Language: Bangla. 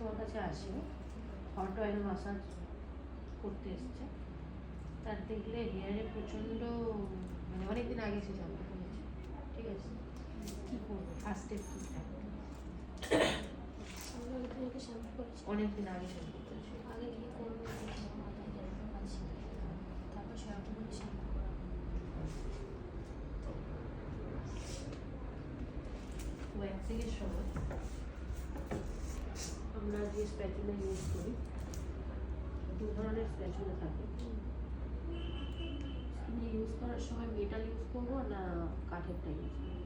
আমার কাছে আসে, হট অয়েল মাসাজ করতে এসছে। তার দেখলে হেয়ারে প্রচণ্ড মানে অনেকদিন আগে সে জানতে পেরেছে। ঠিক আছে, কী করবো, ফার্স্ট স্টেপ কী থাকবে? অনেকদিন আগে শ্যাম্পু করেছে। আগে গিয়ে করবো, মাথায় যন্ত্রণা আছে, তারপর সেরকম করে শ্যাম্পু করা। ওয়্যাক্সিংয়ের সময় আমরা যে স্প্যাচুলা ইউজ করি, দু ধরনের স্প্যাচুলা থাকে। ইউজ করার সময় মেটাল ইউজ করবো না কাঠেরটা ইউজ করবো?